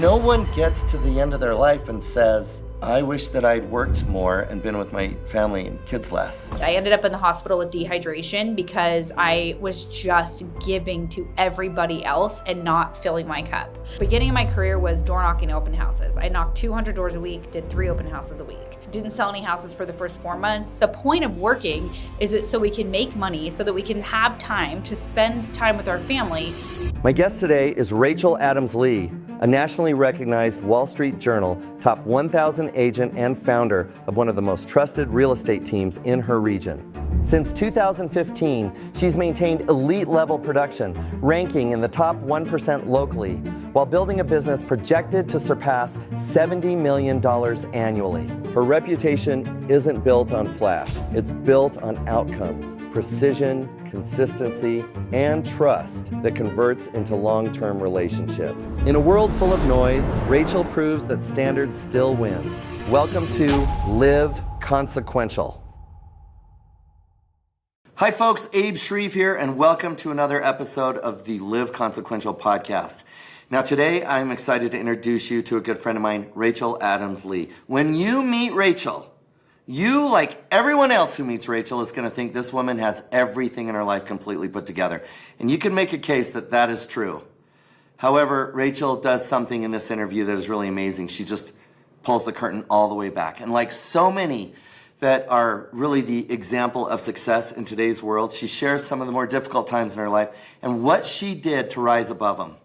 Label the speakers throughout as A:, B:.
A: No one gets to the end of their life and says, I wish that I'd worked more and been with my family and kids less.
B: I ended up in the hospital with dehydration because I was just giving to everybody else and not filling my cup. Beginning of my career was door knocking open houses. I knocked 200 doors a week, did 3 open houses a week. Didn't sell any houses for the first 4 months. The point of working is it so we can make money, so that we can have time to spend time with our family.
A: My guest today is Rachel Adams Lee, a nationally recognized Wall Street Journal top 1,000 agent and founder of one of the most trusted real estate teams in her region. Since 2015, she's maintained elite level production, ranking in the top 1% locally, while building a business projected to surpass $70 million annually. Her reputation isn't built on flash, it's built on outcomes, precision, consistency, and trust that converts into long-term relationships. In a world full of noise, Rachel proves that standards still win. Welcome to Live Consequential. Hi folks, Abe Shreve here, and welcome to another episode of the Live Consequential podcast. Now today, I'm excited to introduce you to a good friend of mine, Rachel Adams Lee. When you meet Rachel, you, like everyone else who meets Rachel, is going to think this woman has everything in her life completely put together. And you can make a case that that is true. However, Rachel does something in this interview that is really amazing. She just pulls the curtain all the way back. And like so many that are really the example of success in today's world, she shares some of the more difficult times in her life and what she did to rise above them.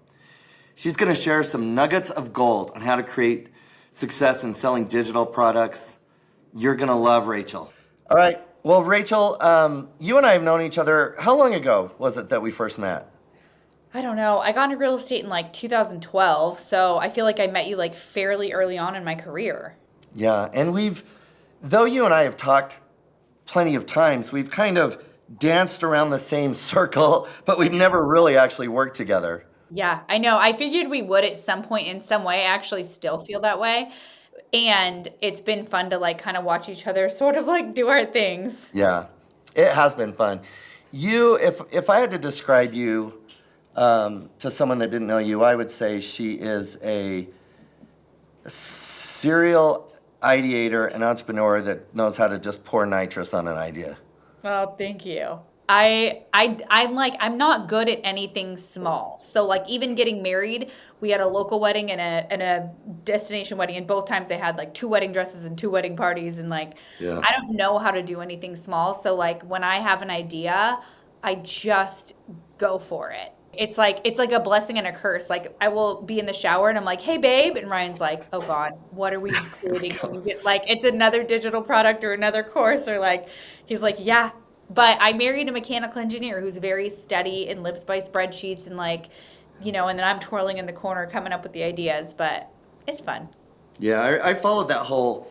A: She's going to share some nuggets of gold on how to create success in selling digital products. You're going to love Rachel. All right. Well, Rachel, you and I have known each other. How long ago was it that we first met?
B: I don't know. I got into real estate in like 2012, so I feel like I met you like fairly early on in my career.
A: Yeah, and though you and I have talked plenty of times, we've kind of danced around the same circle, but we've never really actually worked together.
B: Yeah, I know. I figured we would at some point in some way. I actually still feel that way. And it's been fun to like kind of watch each other sort of like do our things.
A: Yeah, it has been fun. If I had to describe you to someone that didn't know you, I would say she is a serial ideator and entrepreneur that knows how to just pour nitrous on an idea.
B: Oh, thank you. I'm not good at anything small. So like even getting married, we had a local wedding and a destination wedding, and both times I had like 2 wedding dresses and 2 wedding parties, and like
A: Yeah.
B: I don't know how to do anything small. So like when I have an idea, I just go for it. It's like a blessing and a curse. Like I will be in the shower and I'm like, "Hey babe," and Ryan's like, "Oh God, what are we creating?" Can you get, like it's another digital product or another course, or like he's like, "Yeah." But I married a mechanical engineer who's very steady and lives by spreadsheets and like, and then I'm twirling in the corner coming up with the ideas, but it's fun.
A: Yeah, I followed that whole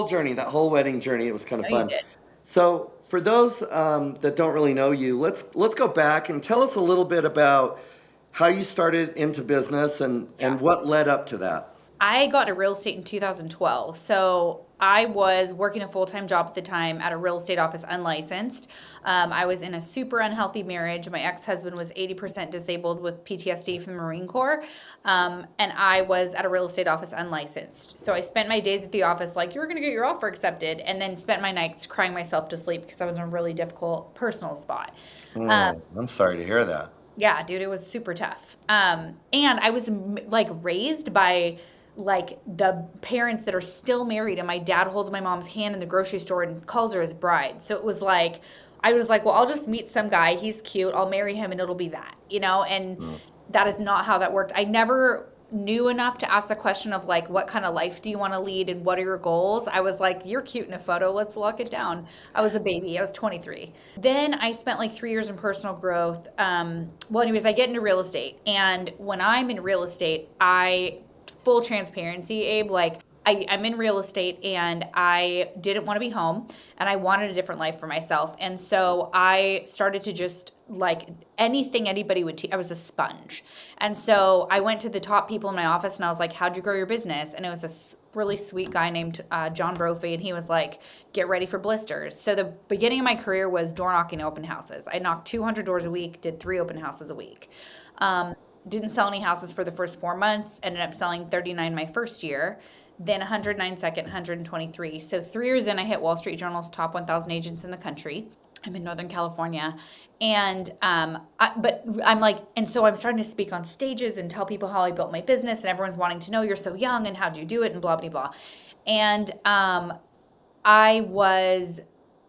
A: journey, that whole wedding journey. It was kind of
B: Oh, you
A: fun.
B: did.
A: So for those that don't really know you, let's go back and tell us a little bit about how you started into business and what led up to that.
B: I got into real estate in 2012. So I was working a full-time job at the time at a real estate office unlicensed. I was in a super unhealthy marriage. My ex-husband was 80% disabled with PTSD from the Marine Corps. And I was at a real estate office unlicensed. So I spent my days at the office like, "You're going to get your offer accepted," and then spent my nights crying myself to sleep because I was in a really difficult personal spot.
A: I'm sorry to hear that.
B: Yeah, dude, it was super tough. And I was like raised by like the parents that are still married, and my dad holds my mom's hand in the grocery store and calls her his bride. So it was like, I was like, well, I'll just meet some guy. He's cute. I'll marry him and it'll be that, and that is not how that worked. I never knew enough to ask the question of like, what kind of life do you want to lead and what are your goals? I was like, "You're cute in a photo. Let's lock it down." I was a baby. I was 23. Then I spent like 3 years in personal growth. Well, anyways, I get into real estate. And when I'm in real estate, full transparency, Abe, like I'm in real estate and I didn't want to be home and I wanted a different life for myself. And so I started to just like anything anybody would teach. I was a sponge. And so I went to the top people in my office and I was like, "How'd you grow your business?" And it was this really sweet guy named John Brophy, and he was like, "Get ready for blisters." So the beginning of my career was door knocking open houses. I knocked 200 doors a week, did 3 open houses a week. Didn't sell any houses for the first 4 months, ended up selling 39 my first year, then 109 second, 123. So 3 years in, I hit Wall Street Journal's top 1,000 agents in the country. I'm in Northern California. And, but I'm like, and so I'm starting to speak on stages and tell people how I built my business, and everyone's wanting to know, you're so young and how'd you do it and blah, blah, blah. And I was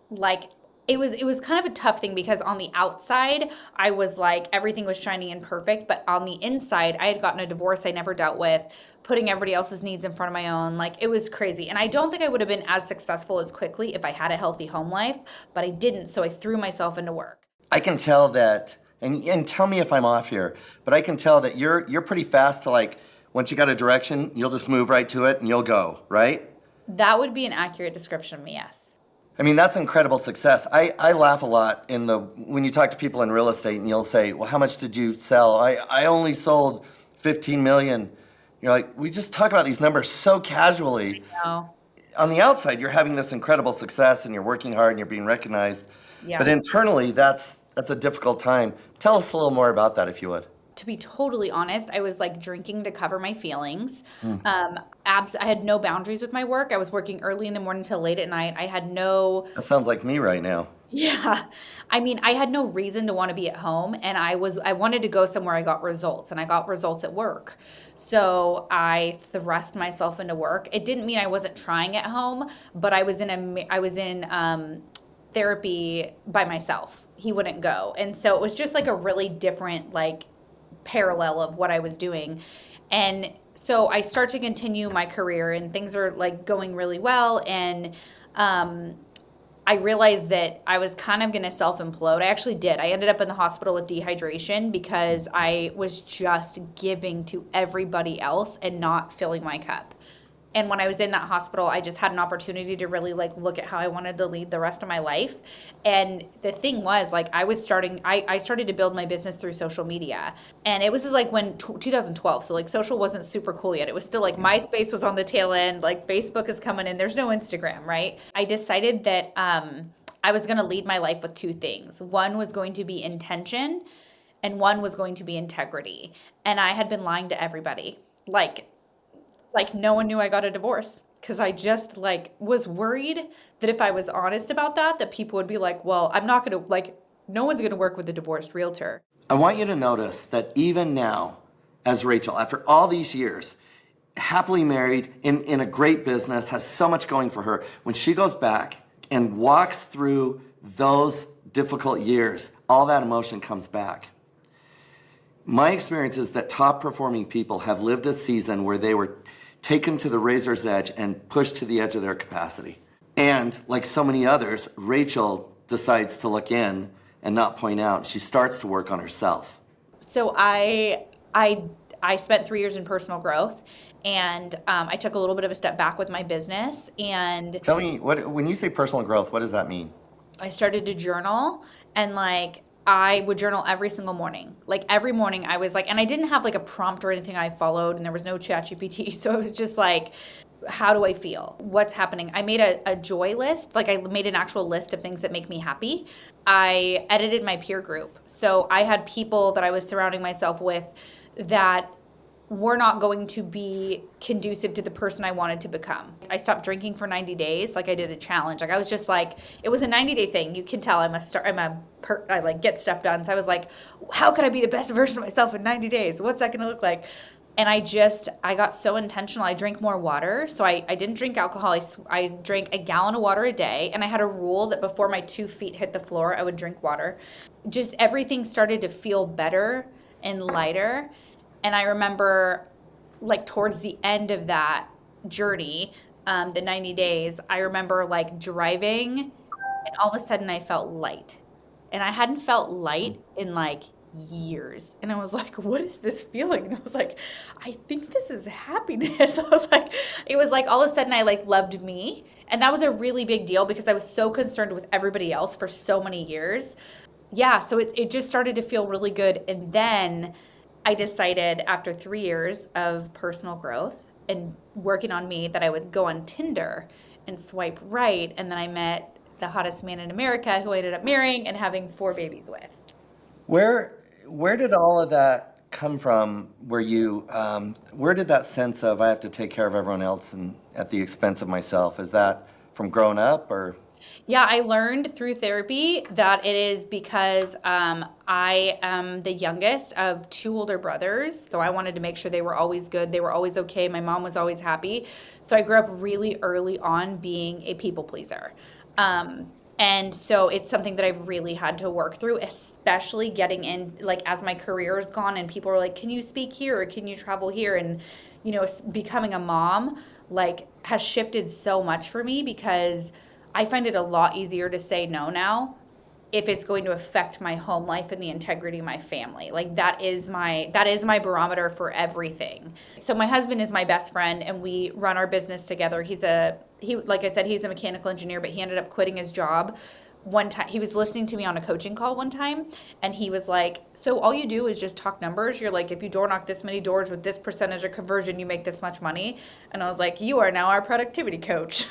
B: like, it was kind of a tough thing because on the outside, I was like, everything was shiny and perfect. But on the inside, I had gotten a divorce I never dealt with, putting everybody else's needs in front of my own. Like, it was crazy. And I don't think I would have been as successful as quickly if I had a healthy home life, but I didn't. So I threw myself into work.
A: I can tell that, and tell me if I'm off here, but I can tell that you're pretty fast to, like, once you got a direction, you'll just move right to it and you'll go, right?
B: That would be an accurate description of me, yes.
A: I mean, that's incredible success. I laugh a lot when you talk to people in real estate and you'll say, well, how much did you sell? I only sold 15 million. You're like, we just talk about these numbers so casually.
B: I know.
A: On the outside, you're having this incredible success and you're working hard and you're being recognized.
B: Yeah.
A: But internally, that's a difficult time. Tell us a little more about that, if you would.
B: To be totally honest, I was like drinking to cover my feelings. I had no boundaries with my work. I was working early in the morning till late at night. I had no.
A: That sounds like me right now.
B: Yeah. I mean, I had no reason to want to be at home, and I wanted to go somewhere I got results, and I got results at work. So I thrust myself into work. It didn't mean I wasn't trying at home, but I was in therapy by myself. He wouldn't go. And so it was just like a really different like parallel of what I was doing. And so I start to continue my career and things are like going really well. And I realized that I was kind of going to self-implode. I actually did. I ended up in the hospital with dehydration because I was just giving to everybody else and not filling my cup. And when I was in that hospital, I just had an opportunity to really like look at how I wanted to lead the rest of my life. And the thing was, like, I started to build my business through social media. And it was just like when 2012, so like social wasn't super cool yet. It was still like MySpace was on the tail end, like Facebook is coming in, there's no Instagram, right? I decided that I was gonna lead my life with two things. One was going to be intention, and one was going to be integrity. And I had been lying to everybody. Like no one knew I got a divorce because I just like was worried that if I was honest about that people would be like, well, I'm not going to like, no one's going to work with a divorced realtor.
A: I want you to notice that even now, as Rachel, after all these years, happily married, in a great business, has so much going for her, when she goes back and walks through those difficult years, all that emotion comes back. My experience is that top performing people have lived a season where they were taken to the razor's edge and pushed to the edge of their capacity. And like so many others, Rachel decides to look in and not point out. She starts to work on herself.
B: So I spent 3 years in personal growth, and I took a little bit of a step back with my business. And
A: Tell me, when you say personal growth, what does that mean?
B: I started to journal, and like I would journal every single morning. Like every morning I was like, and I didn't have like a prompt or anything I followed, and there was no ChatGPT. So it was just like, how do I feel? What's happening? I made a joy list. Like I made an actual list of things that make me happy. I edited my peer group. So I had people that I was surrounding myself with that were not going to be conducive to the person I wanted to become. I stopped drinking for 90 days. Like I did a challenge. Like I was just like, it was a 90-day thing. You can tell I like get stuff done. So I was like, how could I be the best version of myself in 90 days? What's that going to look like? And I got so intentional. I drank more water. So I didn't drink alcohol. I drank a gallon of water a day. And I had a rule that before my 2 feet hit the floor, I would drink water. Just everything started to feel better and lighter. And I remember like towards the end of that journey, the 90 days, I remember like driving and all of a sudden I felt light. And I hadn't felt light in like years. And I was like, what is this feeling? And I was like, I think this is happiness. I was like, it was like all of a sudden I like loved me. And that was a really big deal because I was so concerned with everybody else for so many years. Yeah, so it just started to feel really good. And then I decided after 3 years of personal growth and working on me that I would go on Tinder and swipe right. And then I met the hottest man in America who I ended up marrying and having 4 babies with.
A: Where did all of that come from where did that sense of I have to take care of everyone else and at the expense of myself, is that from growing up or?
B: Yeah, I learned through therapy that it is because I am the youngest of two older brothers. So I wanted to make sure they were always good. They were always okay. My mom was always happy. So I grew up really early on being a people pleaser. And so it's something that I've really had to work through, especially getting in, like, as my career has gone and people are like, can you speak here or can you travel here? And, becoming a mom, like, has shifted so much for me because I find it a lot easier to say no now if it's going to affect my home life and the integrity of my family. Like that is my barometer for everything. So my husband is my best friend and we run our business together. Like I said, he's a mechanical engineer, but he ended up quitting his job. One time he was listening to me on a coaching call one time and he was like, so all you do is just talk numbers. You're like, if you door knock this many doors with this percentage of conversion, you make this much money. And I was like, you are now our productivity coach.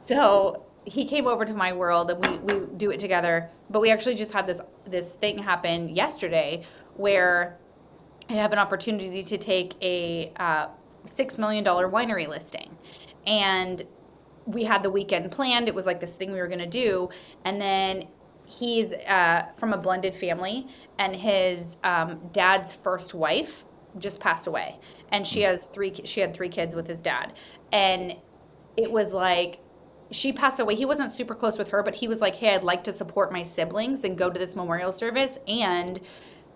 B: So he came over to my world and we do it together. But we actually just had this thing happen yesterday where I have an opportunity to take a $6 million winery listing. And we had the weekend planned. It was like this thing we were going to do. And then he's from a blended family, and his dad's first wife just passed away. And she had 3 kids with his dad. And it was like, she passed away. He wasn't super close with her, but he was like, hey, I'd like to support my siblings and go to this memorial service. And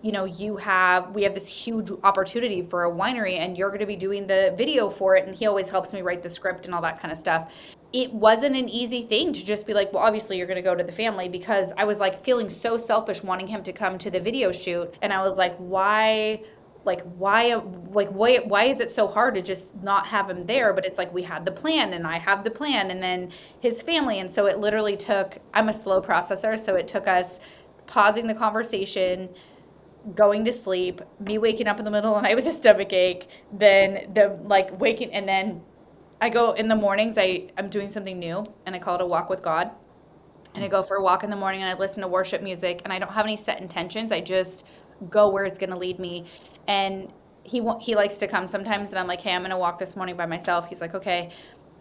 B: we have this huge opportunity for a winery and you're going to be doing the video for it. And he always helps me write the script and all that kind of stuff. It wasn't an easy thing to just be like, well, obviously you're going to go to the family, because I was like feeling so selfish wanting him to come to the video shoot. And I was like, why is it so hard to just not have him there? But it's like, we had the plan and I have the plan and then his family. And so it literally took, I'm a slow processor. So it took us pausing the conversation, going to sleep, me waking up in the middle of the night with a stomach ache, then waking, and then I go in the mornings, I'm doing something new and I call it a walk with God. And I go for a walk in the morning and I listen to worship music and I don't have any set intentions. I just go where it's going to lead me. And he likes to come sometimes and I'm like, hey, I'm going to walk this morning by myself. He's like, okay.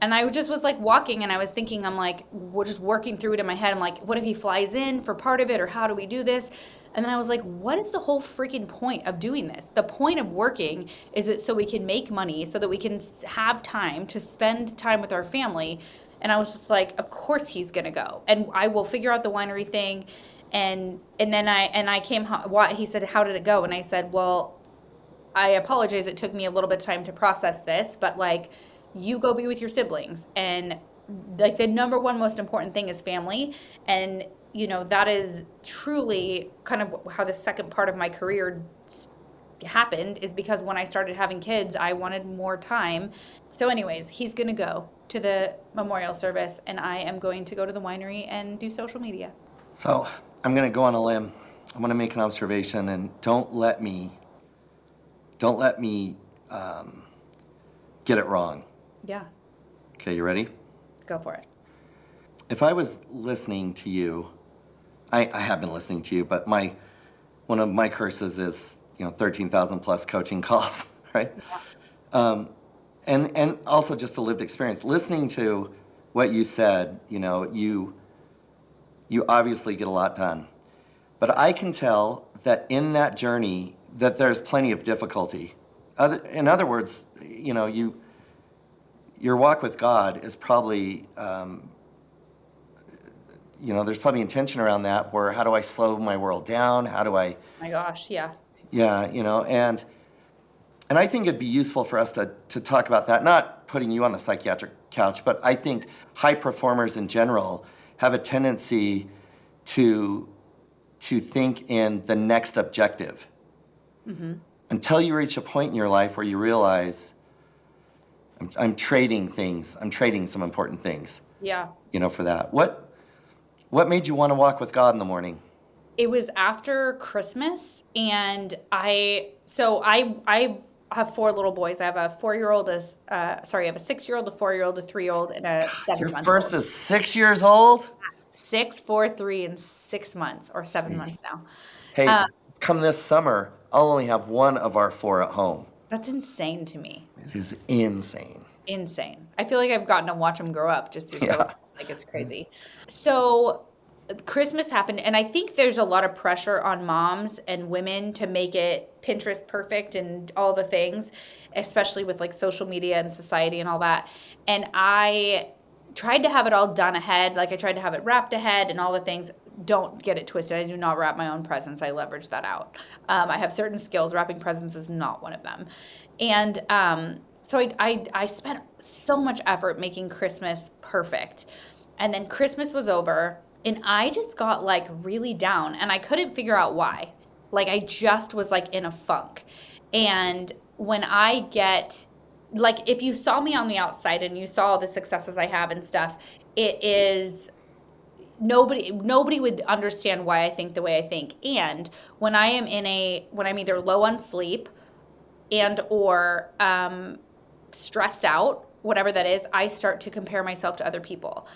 B: And I just was like walking and I was thinking, I'm like, we're just working through it in my head. I'm like, what if he flies in for part of it, or how do we do this? And then I was like, what is the whole freaking point of doing this? The point of working is it so we can make money, so that we can have time to spend time with our family. And I was just like, of course he's going to go. And I will figure out the winery thing. And then I came home. He said, how did it go? And I said, well, I apologize. It took me a little bit of time to process this, but like, you go be with your siblings. And like the number one most important thing is family. And that is truly kind of how the second part of my career happened, is because when I started having kids, I wanted more time. So anyways, he's going to go to the memorial service and I am going to go to the winery and do social media.
A: So I'm going to go on a limb. I'm going to make an observation, and don't let me get it wrong.
B: Yeah.
A: Okay, you ready?
B: Go for it.
A: If I was listening to you, I have been listening to you, but one of my curses is 13,000 plus coaching calls, right? Yeah. And also just a lived experience. Listening to what you said, you obviously get a lot done. But I can tell that in that journey that there's plenty of difficulty. In other words, your walk with God is probably, there's probably intention around that, where how do I slow my world down? How do I...
B: My gosh, yeah.
A: Yeah, and I think it'd be useful for us to talk about that, not putting you on the psychiatric couch, but I think high performers in general have a tendency to think in the next objective. Mm-hmm. Until you reach a point in your life where you realize, I'm trading things. I'm trading some important things. Yeah. For that. What made you want to walk with God in the morning?
B: It was after Christmas, and I have 4 little boys. I have a 4-year-old, I have a 6-year-old, a 4-year-old, a 3-year-old, and a 7-month-old.
A: Your first is 6 years old?
B: 6, 4, 3, and 6 months, or 7 months now.
A: Hey, come this summer, I'll only have one of our 4 at home.
B: That's insane to me.
A: It is insane.
B: Insane. I feel like I've gotten to watch them grow up just through
A: Yeah.
B: like it's crazy. So Christmas happened, and I think there's a lot of pressure on moms and women to make it Pinterest perfect and all the things, especially with like social media and society and all that. And I tried to have it all done ahead. Like I tried to have it wrapped ahead and all the things. Don't get it twisted. I do not wrap my own presents. I leverage that out. I have certain skills. Wrapping presents is not one of them. And so I spent so much effort making Christmas perfect. And then Christmas was over, and I just got like really down, and I couldn't figure out why. Like I just was like in a funk. And when I get, like, if you saw me on the outside and you saw all the successes I have and stuff, it is nobody would understand why I think the way I think. And when I'm either low on sleep and or stressed out, whatever that is, I start to compare myself to other people.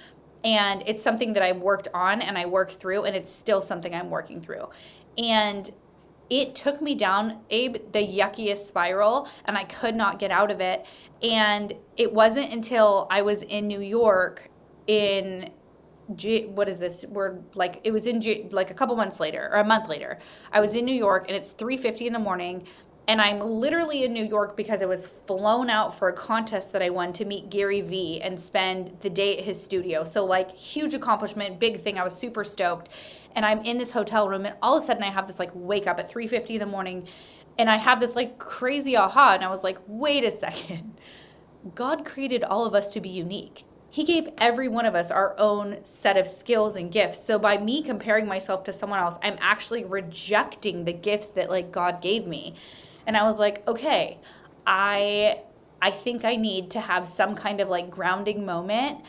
B: And it's something that I've worked on and I work through, and it's still something I'm working through. And it took me down, Abe, the yuckiest spiral, and I could not get out of it. And it wasn't until I was in New York in what is this? It was in like a couple months later or a month later. I was in New York, and it's 3:50 in the morning. And I'm literally in New York because I was flown out for a contest that I won to meet Gary Vee and spend the day at his studio. So like huge accomplishment, big thing. I was super stoked. And I'm in this hotel room, and all of a sudden I have this like wake up at 3:50 in the morning, and I have this like crazy aha. And I was like, wait a second. God created all of us to be unique. He gave every one of us our own set of skills and gifts. So by me comparing myself to someone else, I'm actually rejecting the gifts that like God gave me. And I was like, okay, I think I need to have some kind of like grounding moment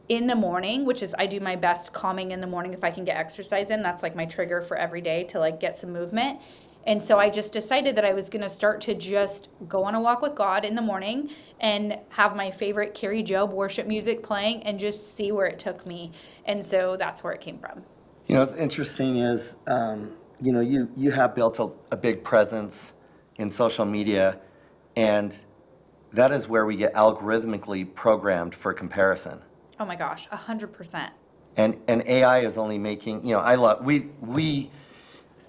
B: in the morning, which is I do my best calming in the morning if I can get exercise in. That's like my trigger for every day to like get some movement. And so I just decided that I was going to start to just go on a walk with God in the morning and have my favorite Carrie Job worship music playing and just see where it took me. And so that's where it came from.
A: You know, what's interesting is, you have built a big presence in social media, and that is where we get algorithmically programmed for comparison.
B: Oh my gosh, 100%.
A: And AI is only making,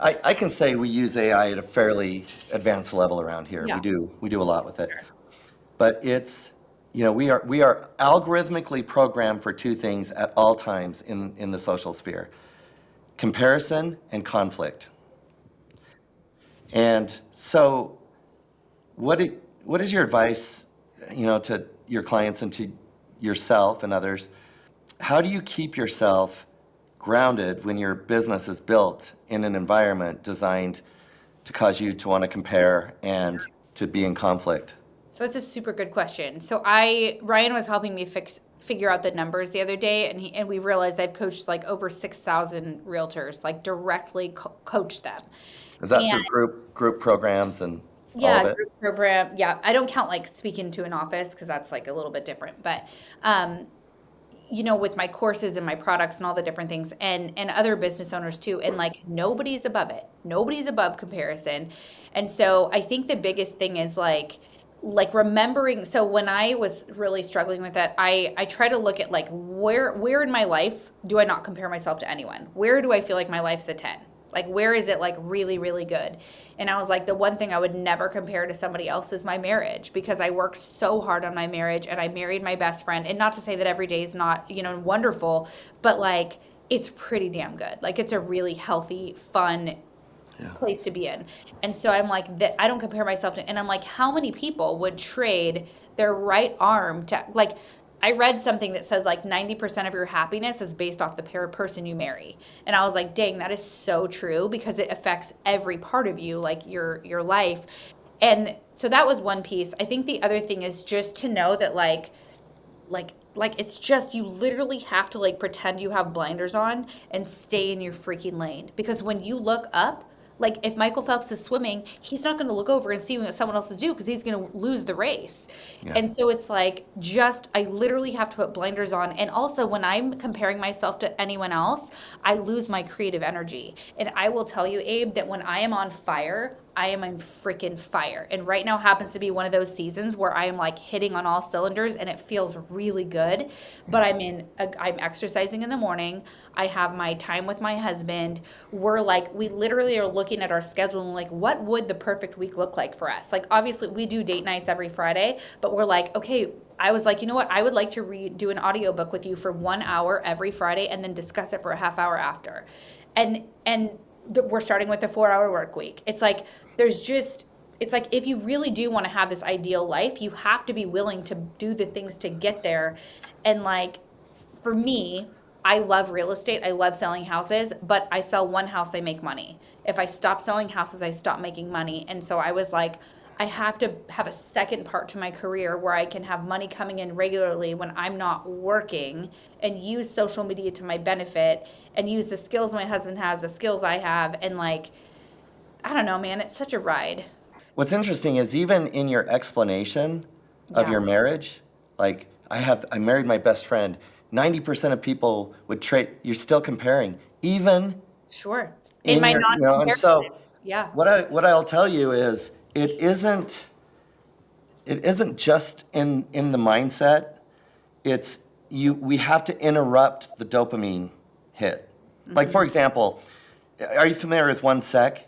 A: I can say we use AI at a fairly advanced level around here.
B: Yeah.
A: We do a lot with it.
B: Sure.
A: But it's, we are algorithmically programmed for 2 things at all times in the social sphere: comparison and conflict. And so what is your advice, to your clients and to yourself and others? How do you keep yourself grounded when your business is built in an environment designed to cause you to want to compare and to be in conflict?
B: So that's a super good question. So Ryan was helping me figure out the numbers the other day, and we realized I've coached like over 6,000 realtors, like directly coached them.
A: Is that through group programs and all of it?
B: Group program. Yeah, I don't count like speaking to an office because that's like a little bit different. But with my courses and my products and all the different things, and other business owners too, and like nobody's above it. Nobody's above comparison. And so I think the biggest thing is like remembering. So when I was really struggling with that, I try to look at like where in my life do I not compare myself to anyone? Where do I feel like my life's a 10? Like, where is it like really, really good? And I was like, the one thing I would never compare to somebody else is my marriage, because I worked so hard on my marriage, and I married my best friend. And not to say that every day is not, wonderful, but like, it's pretty damn good. Like, it's a really healthy, fun place to be in. And so I'm like, that I don't compare myself to, and I'm like, how many people would trade their right arm to, like, I read something that said like 90% of your happiness is based off the person you marry. And I was like, dang, that is so true, because it affects every part of you, like your life. And so that was one piece. I think the other thing is just to know that like it's just, you literally have to like pretend you have blinders on and stay in your freaking lane. Because when you look up, like if Michael Phelps is swimming, he's not going to look over and see what someone else is doing, because he's going to lose the race. Yeah. And so it's like, I literally have to put blinders on. And also when I'm comparing myself to anyone else, I lose my creative energy. And I will tell you, Abe, that when I am on fire, I am on freaking fire. And right now happens to be one of those seasons where I am like hitting on all cylinders and it feels really good. But I'm exercising in the morning. I have my time with my husband. We literally are looking at our schedule and like, what would the perfect week look like for us? Like, obviously, we do date nights every Friday, but we're like, okay, I was like, you know what? I would like to do an audiobook with you for 1 hour every Friday and then discuss it for a half hour after. We're starting with the 4-hour work week. It's like, it's like if you really do want to have this ideal life, you have to be willing to do the things to get there. And like, for me, I love real estate. I love selling houses, but I sell one house, I make money. If I stop selling houses, I stop making money. And so I was like, I have to have a second part to my career where I can have money coming in regularly when I'm not working and use social media to my benefit and use the skills my husband has, the skills I have. And like, I don't know, man, it's such a ride.
A: What's interesting is even in your explanation of your marriage, like I married my best friend. 90% of people would trade. You're still comparing, even
B: sure in my
A: and so
B: yeah.
A: What I'll tell you is it isn't just in the mindset. It's we have to interrupt the dopamine hit. Mm-hmm. Like, for example, are you familiar with 1Sec?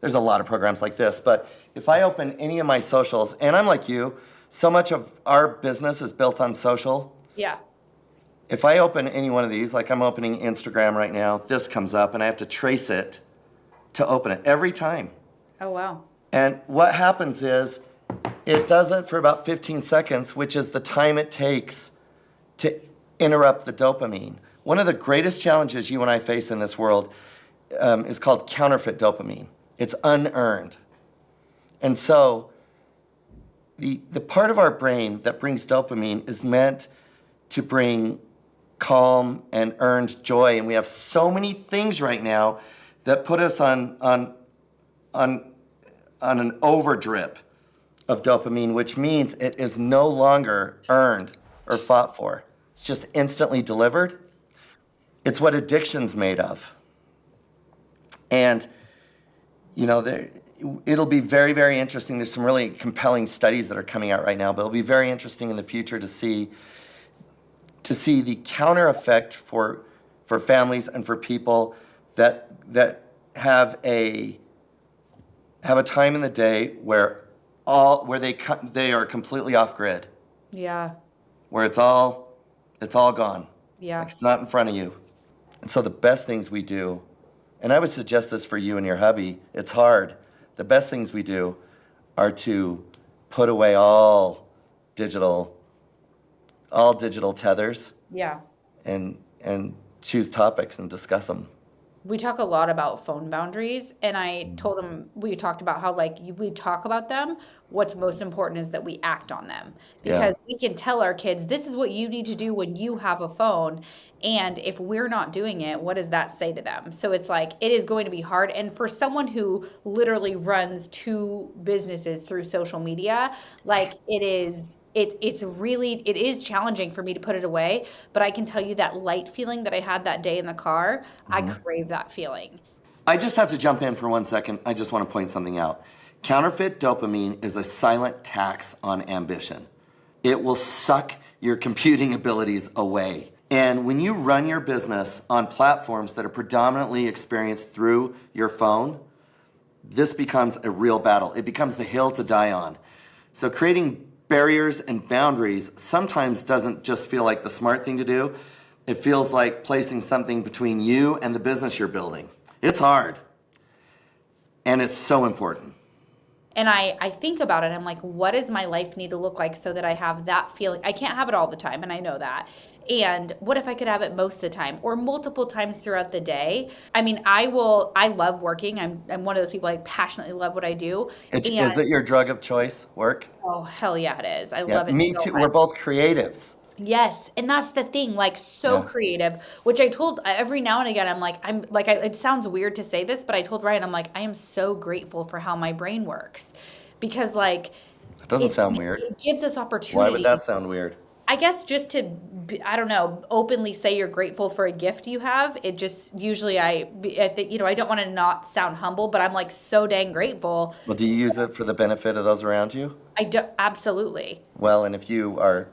A: There's a lot of programs like this, but if I open any of my socials, and I'm like you, so much of our business is built on social.
B: Yeah.
A: If I open any one of these, like I'm opening Instagram right now, this comes up and I have to trace it to open it every time.
B: Oh, wow.
A: And what happens is it does it for about 15 seconds, which is the time it takes to interrupt the dopamine. One of the greatest challenges you and I face in this world is called counterfeit dopamine. It's unearned. And so the part of our brain that brings dopamine is meant to bring calm and earned joy. And we have so many things right now that put us on an overdrip of dopamine, which means it is no longer earned or fought for. It's just instantly delivered. It's what addiction's made of. And, it'll be very, very interesting. There's some really compelling studies that are coming out right now, but it'll be very interesting in the future to see the counter effect for families and for people that have a time in the day where they are completely off grid.
B: Yeah.
A: Where it's all gone.
B: Yeah.
A: Like it's not in front of you. And so the best things we do, and I would suggest this for you and your hubby, it's hard. The best things we do are to put away all digital tethers.
B: Yeah.
A: And choose topics and discuss them.
B: We talk a lot about phone boundaries, and I told him, we talked about how we talk about them. What's most important is that we act on them, because we can tell our kids, this is what you need to do when you have a phone. And if we're not doing it, what does that say to them? So it's like, it is going to be hard. And for someone who literally runs 2 businesses through social media, like it is challenging for me to put it away, but I can tell you that light feeling that I had that day in the car, I crave that feeling.
A: I just have to jump in for 1 second. I just want to point something out. Counterfeit dopamine is a silent tax on ambition. It will suck your computing abilities away. And when you run your business on platforms that are predominantly experienced through your phone, this becomes a real battle. It becomes the hill to die on. So creating barriers and boundaries sometimes doesn't just feel like the smart thing to do. It feels like placing something between you and the business you're building. It's hard. And it's so important.
B: And I think about it, I'm like, what does my life need to look like so that I have that feeling? I can't have it all the time, and I know that. And what if I could have it most of the time or multiple times throughout the day? I mean, I love working. I'm one of those people, I passionately love what I do.
A: Is it your drug of choice, work?
B: Oh, hell yeah, it is. I love it.
A: Me
B: so
A: too.
B: much.
A: We're both creatives.
B: Yes, and that's the thing, creative, which I told every now and again, it sounds weird to say this, but I told Ryan, I'm like, I am so grateful for how my brain works, because
A: It doesn't sound weird.
B: It gives us opportunity.
A: Why would that sound weird?
B: I guess just to, I don't know, openly say you're grateful for a gift you have. It just usually I think, I don't want to not sound humble, but I'm like so dang grateful.
A: Well, do you use it for the benefit of those around you?
B: I do, absolutely.
A: Well, and if you are,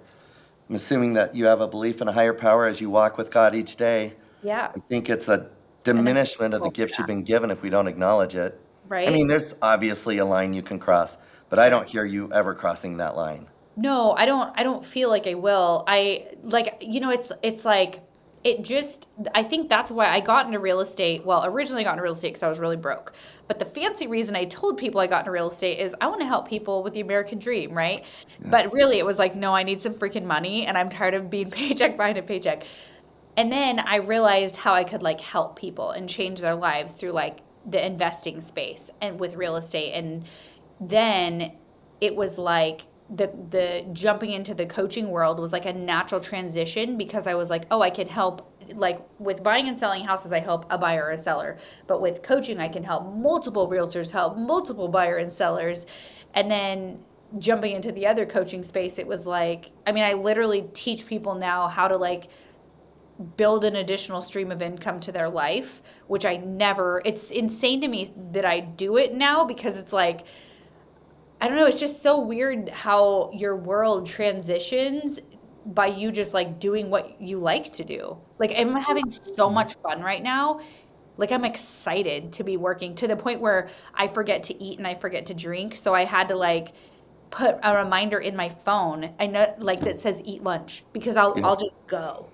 A: I'm assuming that you have a belief in a higher power as you walk with God each day.
B: Yeah.
A: I think it's a diminishment of the gifts you've been given if we don't acknowledge it.
B: Right.
A: I mean, there's obviously a line you can cross, but I don't hear you ever crossing that line.
B: No, I don't feel like I will. It's like I think that's why I got into real estate. Well, originally I got into real estate because I was really broke. But the fancy reason I told people I got into real estate is I want to help people with the American dream, right? Yeah. But really it was like, no, I need some freaking money and I'm tired of being paycheck behind a paycheck. And then I realized how I could like help people and change their lives through like the investing space and with real estate. And then it was like the jumping into the coaching world was like a natural transition because I was like, oh, I can help, like with buying and selling houses, I help a buyer or a seller. But with coaching, I can help multiple realtors, help multiple buyer and sellers. And then jumping into the other coaching space, it was like, I mean, I literally teach people now how to like build an additional stream of income to their life, which it's insane to me that I do it now because it's like, I don't know, it's just so weird how your world transitions by you just like doing what you like to do. Like I'm having so much fun right now. Like I'm excited to be working to the point where I forget to eat and I forget to drink. So I had to like put a reminder in my phone. I know like that says eat lunch because I'll just go,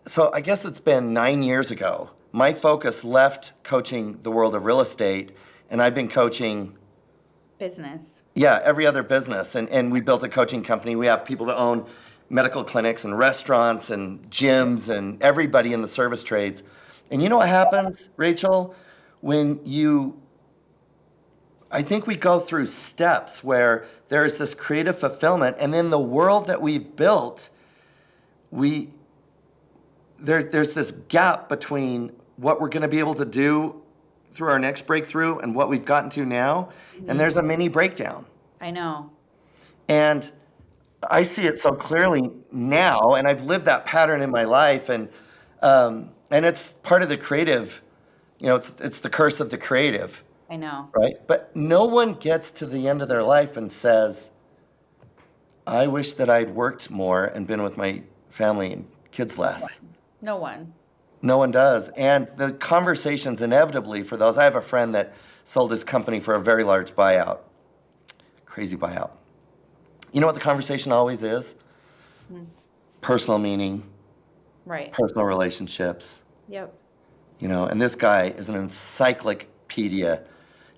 A: So I guess it's been 9 years ago. My focus left coaching the world of real estate and I've been coaching
B: business.
A: Yeah, every other business. And we built a coaching company. We have people that own medical clinics and restaurants and gyms and everybody in the service trades. And you know what happens, Rachel? I think we go through steps where there is this creative fulfillment and then the world that we've built, there's this gap between what we're going to be able to do through our next breakthrough and what we've gotten to now, and there's a mini breakdown.
B: I know.
A: And I see it so clearly now, and I've lived that pattern in my life, and it's part of the creative, it's the curse of the creative.
B: I know.
A: Right? But no one gets to the end of their life and says, I wish that I'd worked more and been with my family and kids less.
B: No one.
A: No one does. And the conversations inevitably for those, I have a friend that sold his company for a very large buyout. Crazy buyout. You know what the conversation always is? Personal meaning.
B: Right.
A: Personal relationships.
B: Yep.
A: And this guy is an encyclopedia.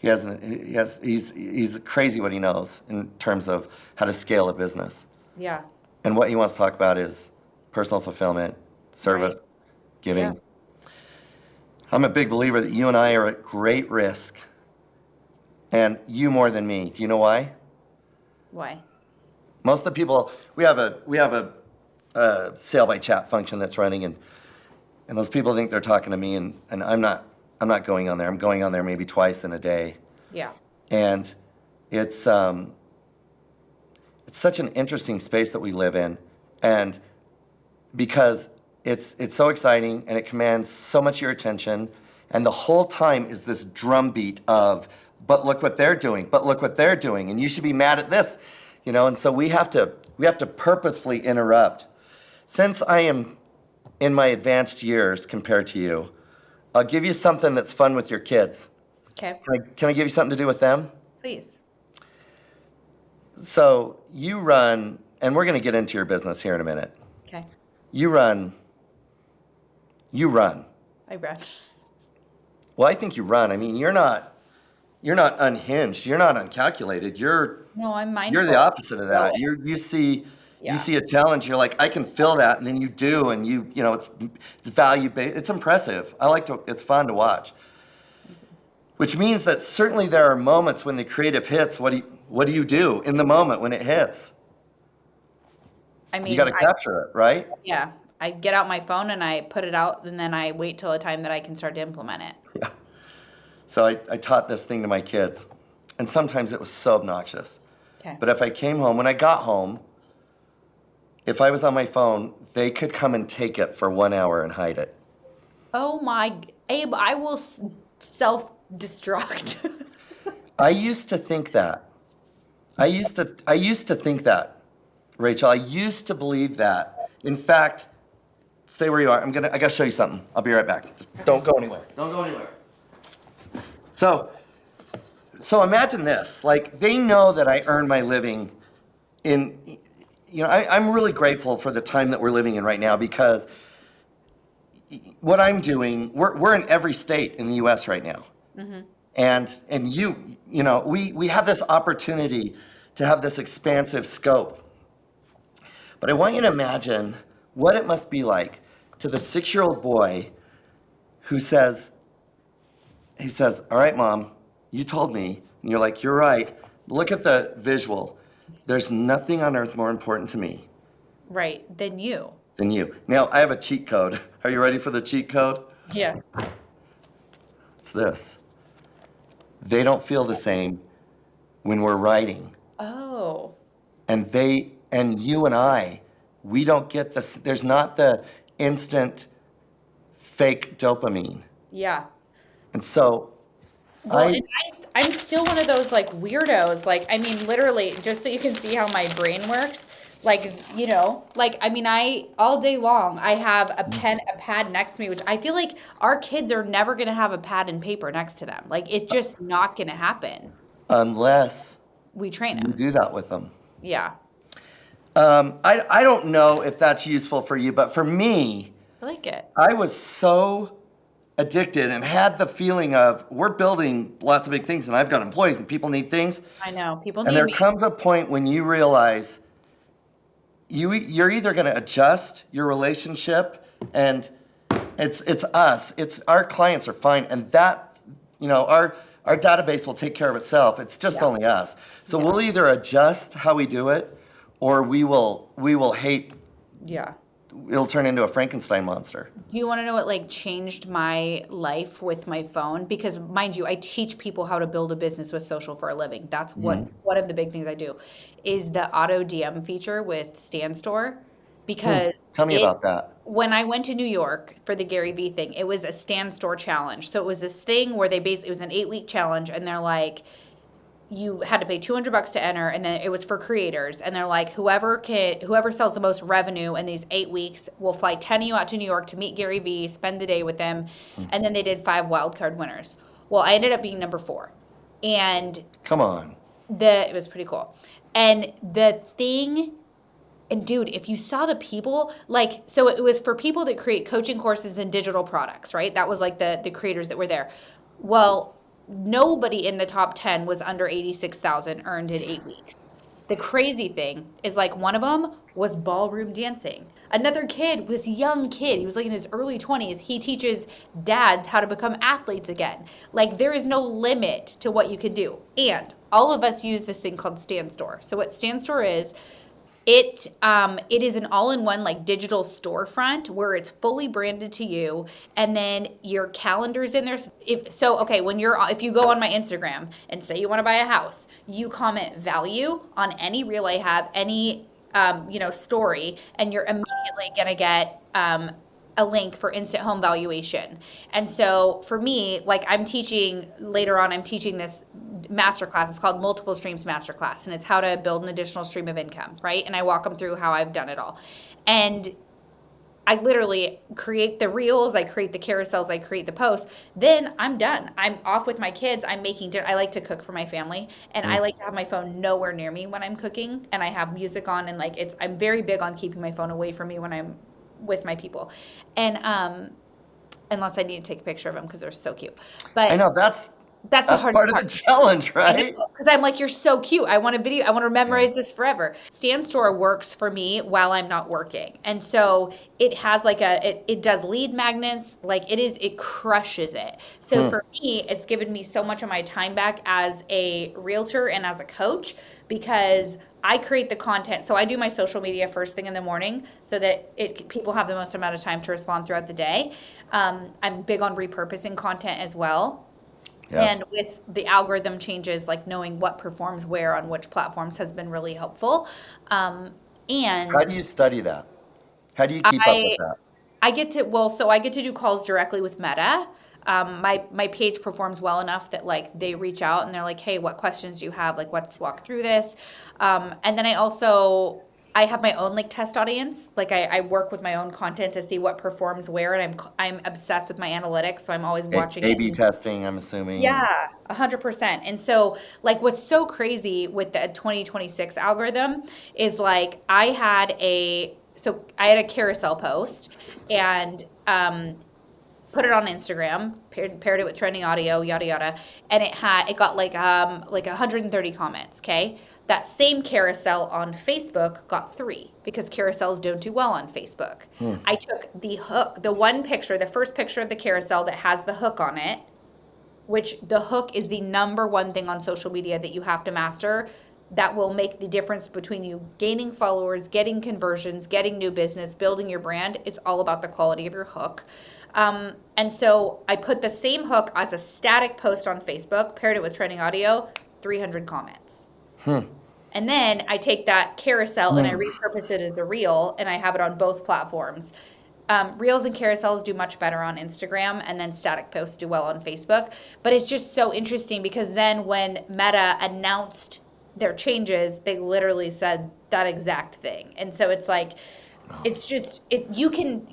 A: He's crazy what he knows in terms of how to scale a business.
B: Yeah.
A: And what he wants to talk about is personal fulfillment, service. Right. Giving. Yeah. I'm a big believer that you and I are at great risk, and you more than me. Do you know why?
B: Why?
A: Most of the people we have a sale by chat function that's running, and those people think they're talking to me, and I'm not going on there. I'm going on there maybe twice in a day.
B: Yeah.
A: And it's such an interesting space that we live in, and because it's so exciting and it commands so much of your attention, and the whole time is this drumbeat of, but look what they're doing, and you should be mad at this, and so we have to purposefully interrupt. Since I am in my advanced years compared to you, I'll give you something that's fun with your kids.
B: Okay.
A: Can I give you something to do with them?
B: Please.
A: So you run, and we're going to get into your business here in a minute.
B: Okay.
A: You run.
B: I run.
A: Well, I think you run. I mean, you're not unhinged. You're not uncalculated.
B: No, I'm mindful.
A: You're the opposite of that. You see a challenge. You're like, I can fill that, and then you do, and it's value based. It's impressive. It's fun to watch. Which means that certainly there are moments when the creative hits. What do you do in the moment when it hits?
B: I mean,
A: you got to capture it, right?
B: Yeah. I get out my phone and I put it out, and then I wait till a time that I can start to implement it.
A: Yeah. So I taught this thing to my kids, and sometimes it was so obnoxious.
B: Okay.
A: But if I came home, when I got home, if I was on my phone, they could come and take it for 1 hour and hide it.
B: Oh my, Abe, I will self-destruct.
A: I used to think that. I used to think that, Rachel. I used to believe that. In fact, stay where you are. I gotta show you something. I'll be right back. Just don't go anywhere. Don't go anywhere. So imagine this. Like, they know that I earn my living in, I'm really grateful for the time that we're living in right now, because what I'm doing, we're in every state in the U.S. right now. Mm-hmm. And we have this opportunity to have this expansive scope. But I want you to imagine what it must be like to the 6-year-old boy who says, all right, Mom, you told me. And you're like, you're right. Look at the visual. There's nothing on earth more important to me.
B: Right, than you.
A: Now, I have a cheat code. Are you ready for the cheat code?
B: Yeah.
A: It's this. They don't feel the same when we're writing.
B: Oh.
A: And you and I, we don't get there's not the instant fake dopamine.
B: Yeah.
A: And so
B: I'm still one of those like weirdos. Like, I mean, literally, just so you can see how my brain works. Like, I all day long, I have a pad next to me, which I feel like our kids are never going to have a pad and paper next to them. Like, it's just not going to happen.
A: Unless
B: we train them.
A: You do that with them.
B: Yeah.
A: I don't know if that's useful for you, but for me,
B: I like it.
A: I was so addicted and had the feeling of, we're building lots of big things and I've got employees and people need things.
B: I know. People need me.
A: And there comes a point when you realize you're either going to adjust your relationship, and it's us. It's our clients are fine, and that, our database will take care of itself. It's just only us. So we'll either adjust how we do it, or we will hate.
B: Yeah.
A: It'll turn into a Frankenstein monster.
B: Do you want to know what changed my life with my phone? Because mind you, I teach people how to build a business with social for a living. That's one of the big things I do, is the auto DM feature with StanStore. Because
A: tell me about that.
B: When I went to New York for the Gary Vee thing, it was a StanStore challenge. So it was this thing where it was an 8-week challenge, and they're like, you had to pay $200 to enter, and then it was for creators. And they're like, whoever sells the most revenue in these 8 weeks will fly 10 of you out to New York to meet Gary Vee, spend the day with them. And then they did 5 wildcard winners. Well, I ended up being number 4. And
A: come on.
B: It was pretty cool. And the thing, and dude, if you saw the people, so it was for people that create coaching courses and digital products, right? That was the creators that were there. Well, nobody in the top 10 was under 86,000 earned in 8 weeks. The crazy thing is one of them was ballroom dancing. Another kid, this young kid, he was in his early 20s. He teaches dads how to become athletes again. There is no limit to what you can do. And all of us use this thing called StanStore. So what StanStore is, it is an all-in-one digital storefront where it's fully branded to you, and then your calendar's in there. If you go on my Instagram and say you want to buy a house, you comment value on any reel I have, any story, and you're immediately gonna get a link for instant home valuation. And so for me, I'm teaching this masterclass. It's called Multiple Streams Masterclass, and it's how to build an additional stream of income, right? And I walk them through how I've done it all. And I literally create the reels, I create the carousels, I create the posts. Then I'm done. I'm off with my kids. I'm making dinner. I like to cook for my family, and I like to have my phone nowhere near me when I'm cooking, and I have music on, and I'm very big on keeping my phone away from me when I'm with my people. And unless I need to take a picture of them because they're so cute. But
A: I know that's the hard part of the challenge, right? Because
B: I'm you're so cute. I want a video. I want to memorize this forever. StanStore works for me while I'm not working. And so it has it does lead magnets. It crushes it. So for me, it's given me so much of my time back as a realtor and as a coach, because I create the content. So I do my social media first thing in the morning so that people have the most amount of time to respond throughout the day. I'm big on repurposing content as well. Yep. And with the algorithm changes, knowing what performs where on which platforms has been really helpful.
A: How
B: And
A: do you study that? How do you keep up with
B: I
A: that?
B: I get to I get to do calls directly with Meta. My page performs well enough that like they reach out and they're like, hey, what questions do you have? Like, let's walk through this. And then I have my own like test audience. Like I work with my own content to see what performs where, and I'm obsessed with my analytics, so I'm always watching it.
A: A/B testing, I'm assuming. And
B: Yeah, 100%. And so, like, what's so crazy with the 2026 algorithm is like I had a carousel post and put it on Instagram, paired it with trending audio, yada yada, and it got like 130 comments. Okay, that same carousel on Facebook got 3 because carousels don't do well on Facebook. I took the hook, the one picture, the first picture of the carousel that has the hook on it, which the hook is the number one thing on social media that you have to master, that will make the difference between you gaining followers, getting conversions, getting new business, building your brand. It's all about the quality of your hook. And so I put the same hook as a static post on Facebook, paired it with trending audio, 300 comments. And then I take that carousel and I repurpose it as a reel, and I have it on both platforms. Reels and carousels do much better on Instagram, and then static posts do well on Facebook. But it's just so interesting because then when Meta announced their changes, they literally said that exact thing. And so it's like, it's just you can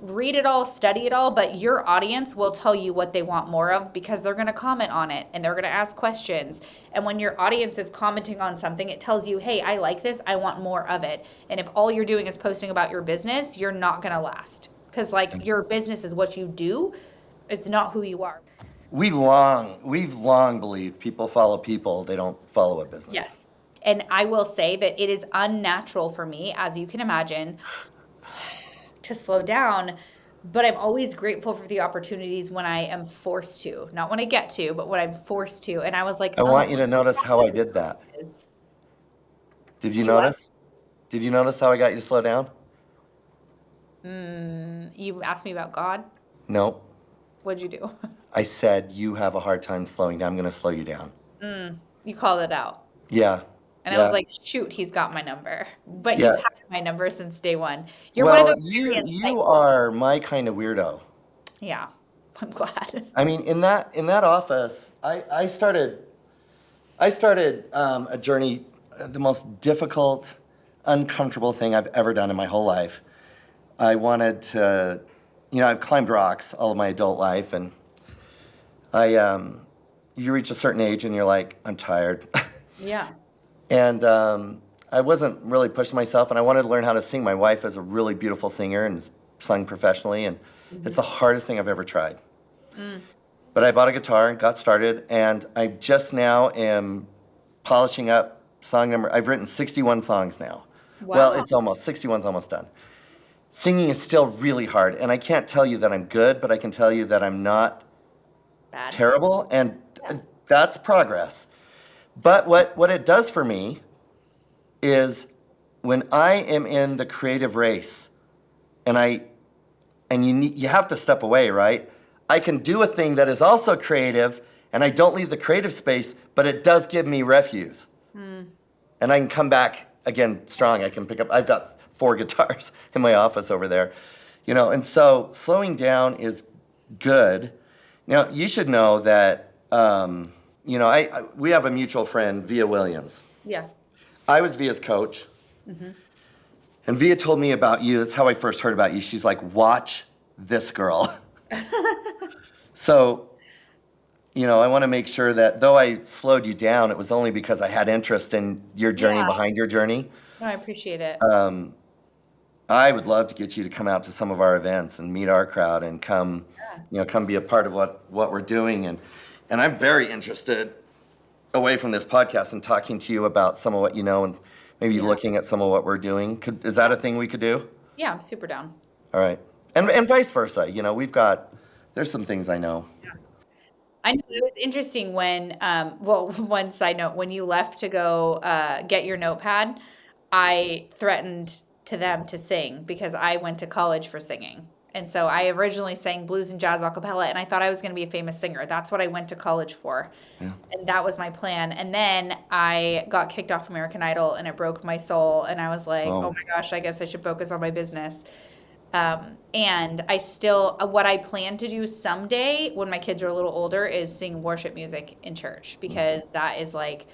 B: read it all, study it all, but your audience will tell you what they want more of because they're going to comment on it and they're going to ask questions. And when your audience is commenting on something, it tells you, hey, I like this, I want more of it. And if all you're doing is posting about your business, you're not going to last because like your business is what you do, it's not who you are.
A: we've long believed people follow people, they don't follow a business.
B: Yes. And I will say that it is unnatural for me, as you can imagine, to slow down, but I'm always grateful for the opportunities when I am forced to. Not when I get to, but when I'm forced to. And I was like,
A: I
B: oh,
A: want you to notice how I did that. Did you
B: you what?
A: notice? Did you notice how I got you to slow down?
B: You asked me about God.
A: No.
B: What'd you do?
A: I said you have a hard time slowing down. I'm going to slow you down.
B: You called it out.
A: Yeah.
B: And I was like, shoot, he's got my number. But
A: Yeah.
B: you've had my number since day one. You're one of
A: Well,
B: those
A: you
B: very
A: you
B: insightful.
A: are my kind of weirdo.
B: Yeah, I'm glad.
A: I mean, in that office, I started a journey, the most difficult, uncomfortable thing I've ever done in my whole life. I wanted to, I've climbed rocks all of my adult life, and you reach a certain age and you're like, I'm tired.
B: Yeah.
A: And I wasn't really pushing myself, and I wanted to learn how to sing. My wife is a really beautiful singer and has sung professionally, and it's the hardest thing I've ever tried. But I bought a guitar and got started, and I just now am polishing up song number. I've written 61 songs now. Well,
B: Wow.
A: it's almost, 61's almost done. Singing is still really hard, and I can't tell you that I'm good, but I can tell you that I'm not
B: Bad.
A: terrible, and that's progress. But what it does for me is when I am in the creative race, and you have to step away, right? I can do a thing that is also creative, and I don't leave the creative space, but it does give me refuse. And I can come back again strong. I can pick up. I've got 4 guitars in my office over there, and so slowing down is good. Now, you should know that, we have a mutual friend, Via Williams.
B: Yeah.
A: I was Via's coach, and Via told me about you. That's how I first heard about you. She's like, watch this girl. So, I want to make sure that though I slowed you down, it was only because I had interest in your journey
B: Yeah.
A: behind your journey.
B: No, I appreciate it.
A: I would love to get you to come out to some of our events and meet our crowd and come be a part of what we're doing. And I'm very interested away from this podcast and talking to you about some of what you know and maybe looking at some of what we're doing. Is that a thing we could do?
B: Yeah, I'm super down.
A: All right. And vice versa. There's some things I know.
B: I know it was interesting when, one side note, when you left to go get your notepad, I threatened to them to sing because I went to college for singing. And so I originally sang blues and jazz a cappella, and I thought I was going to be a famous singer. That's what I went to college for.
A: Yeah.
B: And that was my plan. And then I got kicked off American Idol, and it broke my soul. And I was like, oh
A: Oh,
B: my gosh, I guess I should focus on my business. And I still, what I plan to do someday when my kids are a little older is sing worship music in church, because that is like,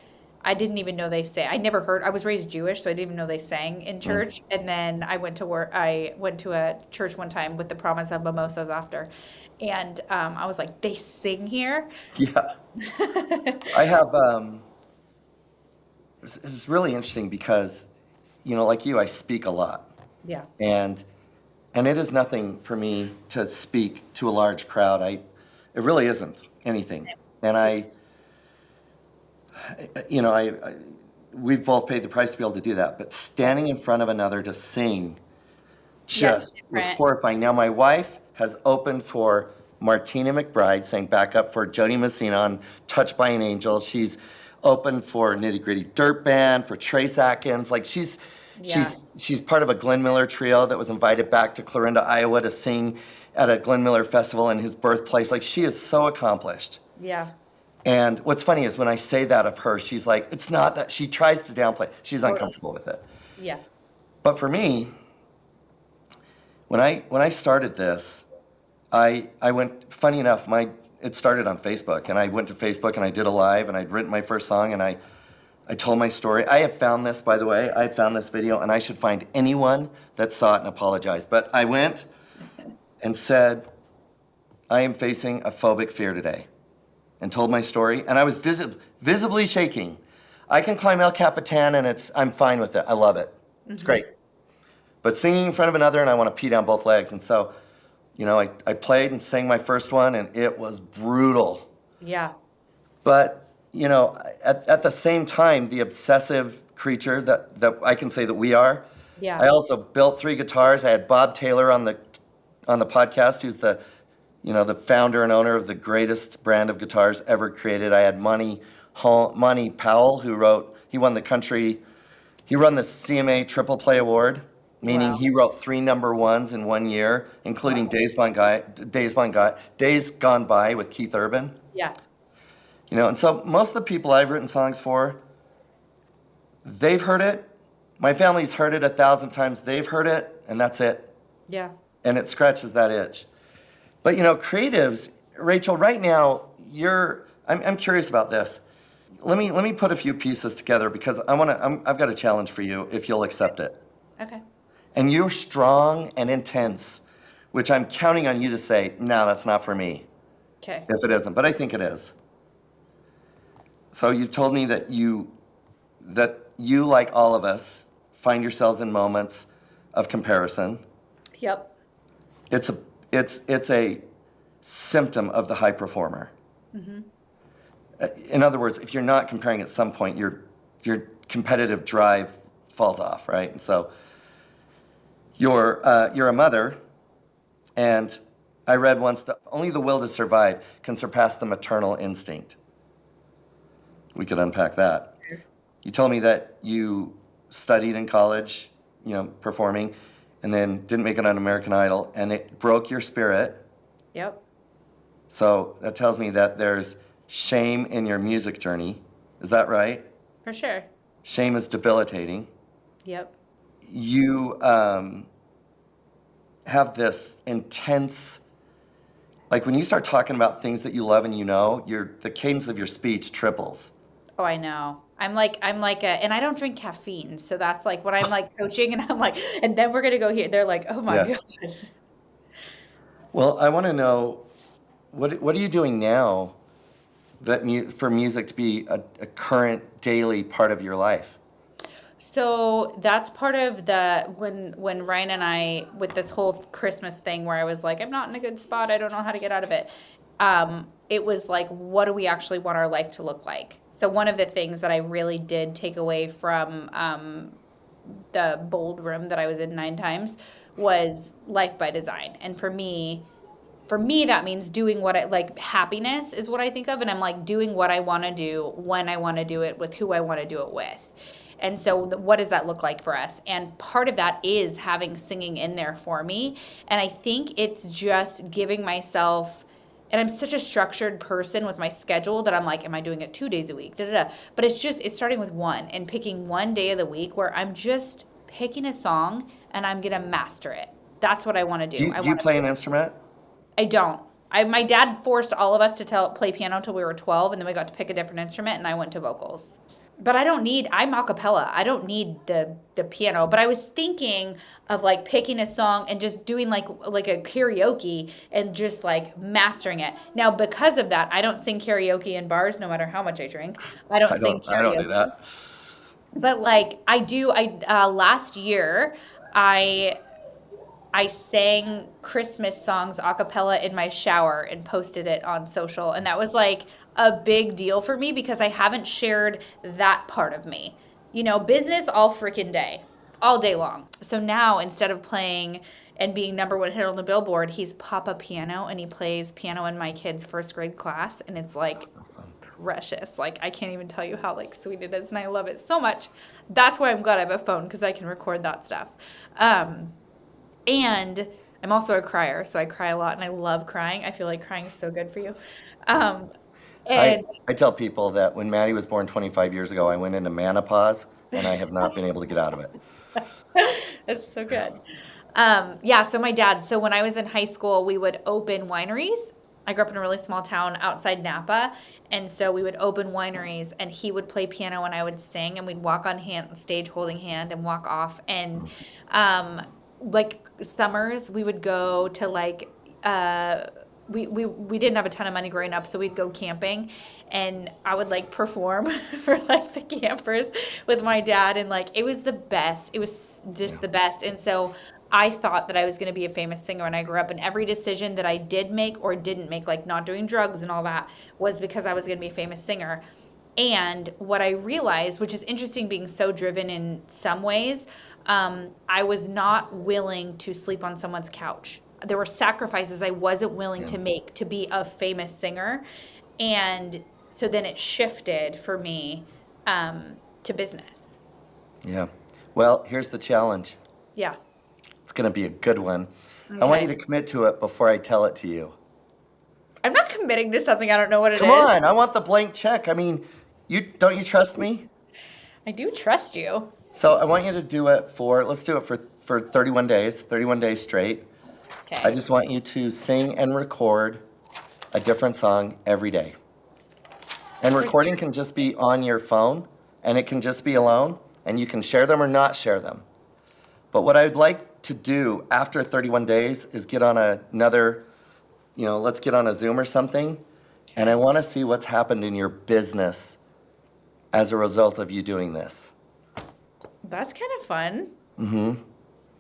B: I didn't even know they say. I never heard. I was raised Jewish, so I didn't even know they sang in church. And then I went to work. I went to a church one time with the promise of mimosas after, and I was like, they sing here.
A: yeah. I have, it's really interesting because, like you, I speak a lot.
B: Yeah.
A: And it is nothing for me to speak to a large crowd. It really isn't anything. And we've both paid the price to be able to do that. But standing in front of another to sing just was
B: different.
A: horrifying. Now, my wife has opened for Martina McBride, sang backup for Jody Messina on Touched by an Angel. She's opened for Nitty Gritty Dirt Band, for Trace Atkins. Like, she's part of a Glenn Miller trio that was invited back to Clarinda, Iowa to sing at a Glenn Miller festival in his birthplace. Like, she is so accomplished.
B: Yeah.
A: And what's funny is when I say that of her, she's like, it's not that. She tries to downplay. She's uncomfortable with it.
B: Yeah.
A: But for me, when I started this, I went, funny enough, it started on Facebook, and I went to Facebook and I did a live, and I'd written my first song, and I told my story. I have found this, by the way. I found this video, and I should find anyone that saw it and apologize. But I went and said, I am facing a phobic fear today, and told my story, and I was visibly shaking. I can climb El Capitan, and I'm fine with it. I love it. It's great. But singing in front of another, and I want to pee down both legs. And so, I played and sang my first one, and it was brutal.
B: Yeah.
A: But, at the same time, the obsessive creature that I can say that we are,
B: Yeah.
A: I also built 3 guitars. I had Bob Taylor on the podcast, who's the founder and owner of the greatest brand of guitars ever created. I had Monty Powell, he won the CMA Triple Play Award, meaning
B: Wow.
A: he wrote 3 number ones in 1 year, including Days Gone By with Keith Urban.
B: Yeah.
A: And so most of the people I've written songs for, they've heard it. My family's heard it 1,000 times. They've heard it, and that's it.
B: Yeah.
A: And it scratches that itch. But creatives, Rachel, right now I'm curious about this. Let me put a few pieces together because I've got a challenge for you if you'll accept it.
B: Okay.
A: And you're strong and intense, which I'm counting on you to say, no, that's not for me.
B: Okay.
A: If it isn't, but I think it is. So you've told me that you, like all of us, find yourselves in moments of comparison.
B: Yep.
A: It's a symptom of the high performer. Mm-hmm. In other words, if you're not comparing at some point, your competitive drive falls off, right? And so you're a mother, and I read once that only the will to survive can surpass the maternal instinct. We could unpack that. You told me that you studied in college, performing, and then didn't make it on American Idol, and it broke your spirit.
B: Yep.
A: So that tells me that there's shame in your music journey. Is that right?
B: For sure.
A: Shame is debilitating.
B: Yep.
A: You have this intense, like when you start talking about things that you love and the cadence of your speech triples.
B: Oh, I know. I'm like and I don't drink caffeine, so that's like when I'm like coaching and I'm like, and then we're gonna go here. They're like, oh my God.
A: Well, I want to know, what are you doing now for music to be a current daily part of your life?
B: So that's part of when Ryan and I, with this whole Christmas thing where I was like, I'm not in a good spot, I don't know how to get out of it. It was like, what do we actually want our life to look like? So one of the things that I really did take away from the bold room that I was in 9 times was life by design. And for me, that means doing what happiness is what I think of. And I'm like doing what I want to do when I want to do it with who I want to do it with. And so what does that look like for us? And part of that is having singing in there for me. And I think it's just giving myself, and I'm such a structured person with my schedule that I'm like, am I doing it 2 days a week? Da, da, da. But it's starting with one and picking one day of the week where I'm just picking a song and I'm going to master it. That's what I want to do.
A: Do you play an instrument?
B: I don't. My dad forced all of us to play piano until we were 12, and then we got to pick a different instrument, and I went to vocals. But I'm a cappella. I don't need the piano. But I was thinking of like picking a song and just doing like a karaoke and just like mastering it. Now, because of that, I don't sing karaoke in bars no matter how much I drink. I don't sing karaoke.
A: I don't do that.
B: But like I do, last year I sang Christmas songs a cappella in my shower and posted it on social. And that was like a big deal for me because I haven't shared that part of me. Business all freaking day, all day long. So now instead of playing and being number one hit on the Billboard, he's Papa Piano, and he plays piano in my kid's first grade class. And it's like precious. Like I can't even tell you how like sweet it is. And I love it so much. That's why I'm glad I have a phone, because I can record that stuff. And I'm also a crier, so I cry a lot, and I love crying. I feel like crying is so good for you.
A: I tell people that when Maddie was born 25 years ago, I went into menopause, and I have not been able to get out of it.
B: It's so good. So my dad, so when I was in high school, we would open wineries. I grew up in a really small town outside Napa, and so we would open wineries, and he would play piano and I would sing, and we'd walk on stage holding hand and walk off. And like summers, we would go to like we didn't have a ton of money growing up, so we'd go camping, and I would like perform for like the campers with my dad, and like it was the best. It was just the best. And so I thought that I was going to be a famous singer when I grew up, and every decision that I did make or didn't make, like not doing drugs and all that, was because I was going to be a famous singer. And what I realized, which is interesting being so driven in some ways, I was not willing to sleep on someone's couch. There were sacrifices I wasn't willing to make to be a famous singer. And so then it shifted for me to business.
A: Yeah. Well, here's the challenge.
B: Yeah.
A: It's going to be a good one.
B: Okay.
A: I want you to commit to it before I tell it to you.
B: I'm not committing to something I don't know what it is.
A: Come on, I want the blank check. I mean, don't you trust me?
B: I do trust you.
A: So I want you to do it let's do it for 31 days straight.
B: Okay.
A: I just want you to sing and record a different song every day. And recording can just be on your phone, and it can just be alone, and you can share them or not share them. But what I'd like to do after 31 days is get on another, let's get on a Zoom or something, and I want to see what's happened in your business as a result of you doing this.
B: That's kind of fun. Mm-hmm.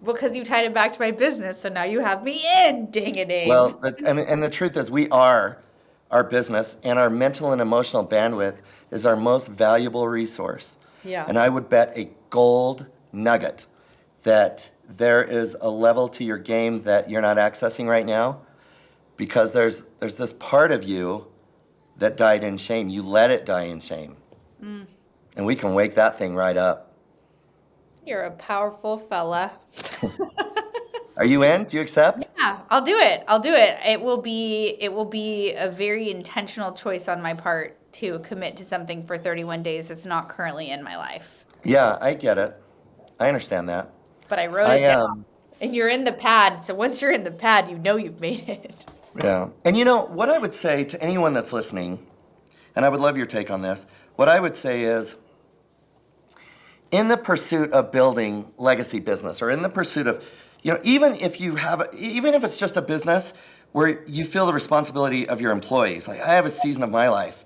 B: Because you tied it back to my business, so now you have me in, ding-a-ding.
A: Well, and the truth is we are our business, and our mental and emotional bandwidth is our most valuable resource.
B: Yeah.
A: And I would bet a gold nugget that there is a level to your game that you're not accessing right now, because there's this part of you that died in shame. You let it die in shame. Mm. And we can wake that thing right up.
B: You're a powerful fella.
A: Are you in? Do you accept?
B: Yeah, I'll do it. It will be a very intentional choice on my part to commit to something for 31 days that's not currently in my life.
A: Yeah, I get it. I understand that.
B: But I wrote it down. And you're in the pad, so once you're in the pad, you know you've made it.
A: Yeah. And what I would say to anyone that's listening, and I would love your take on this, what I would say is, in the pursuit of building legacy business, or in the pursuit of, even if it's just a business where you feel the responsibility of your employees. Like I have a season of my life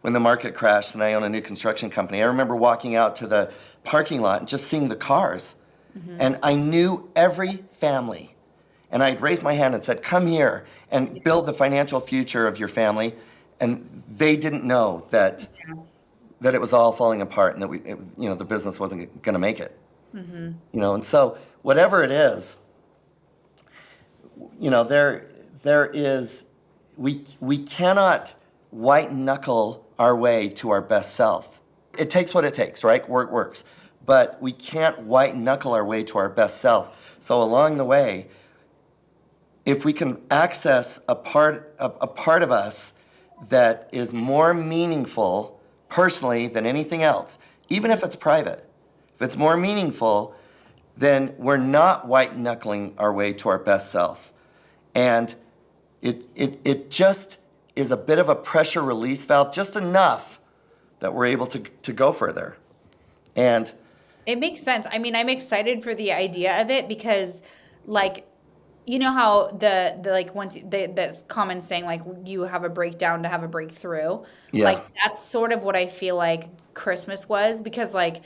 A: when the market crashed and I own a new construction company. I remember walking out to the parking lot and just seeing the cars. Mm-hmm. And I knew every family. And I'd raised my hand and said, come here and build the financial future of your family. And they didn't know that it was all falling apart and that the business wasn't going to make it. Mm-hmm. And so whatever it is, there is, we cannot white knuckle our way to our best self. It takes what it takes, right? Work works. but we can't white knuckle our way to our best self. So along the way, if we can access a part of us that is more meaningful personally than anything else, even if it's private, if it's more meaningful, then we're not white knuckling our way to our best self. And it just is a bit of a pressure release valve, just enough that we're able to go further. And
B: It makes sense. I mean, I'm excited for the idea of it because, like, you know how the like once that's common saying, like, you have a breakdown to have a breakthrough.
A: yeah,
B: Like, that's sort of what I feel like Christmas was, because like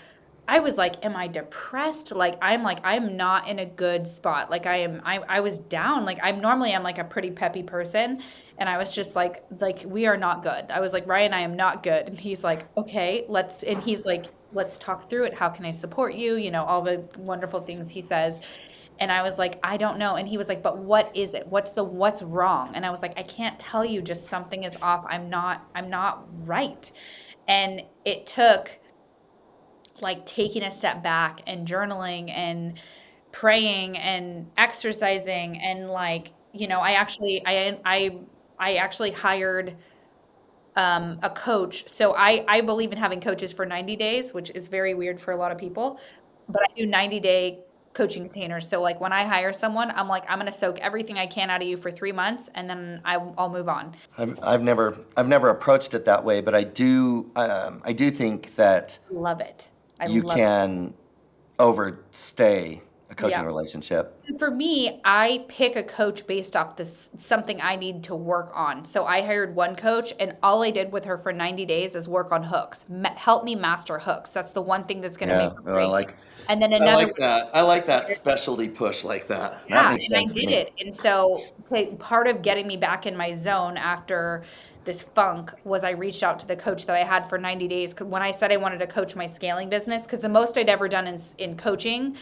B: I was like, am I depressed? Like I'm not in a good spot. Like I was down. Like I'm like a pretty peppy person, and I was just like we are not good. I was like, Ryan, I am not good. And he's like, okay, and he's like, let's talk through it. How can I support you? You know, all the wonderful things he says. And I was like, I don't know. And he was like, but what is it? What's wrong? And I was like, I can't tell you, just something is off. I'm not right. And it took like taking a step back and journaling and praying and exercising, and like, you know, I actually hired a coach. So I believe in having coaches for 90 days, which is very weird for a lot of people, but I do 90-day coaching containers. So like when I hire someone, I'm like, I'm going to soak everything I can out of you for 3 months, and then I'll move on.
A: I've never approached it that way, but I do think that
B: Love it. I
A: you
B: love it.
A: can overstay a coaching
B: Yeah.
A: relationship.
B: For me, I pick a coach based off this something I need to work on. So I hired one coach, and all I did with her for 90 days is work on hooks. Help me master hooks. That's the one thing that's going to
A: Yeah,
B: make or
A: oh, I
B: break me.
A: like
B: And then
A: I
B: another.
A: like that. I like that specialty push like that. That
B: Yeah,
A: makes
B: and I
A: sense to
B: did
A: me.
B: it. And so part of getting me back in my zone after this funk was I reached out to the coach that I had for 90 days. 'Cause when I said I wanted to coach my scaling business, because the most I'd ever done in coaching,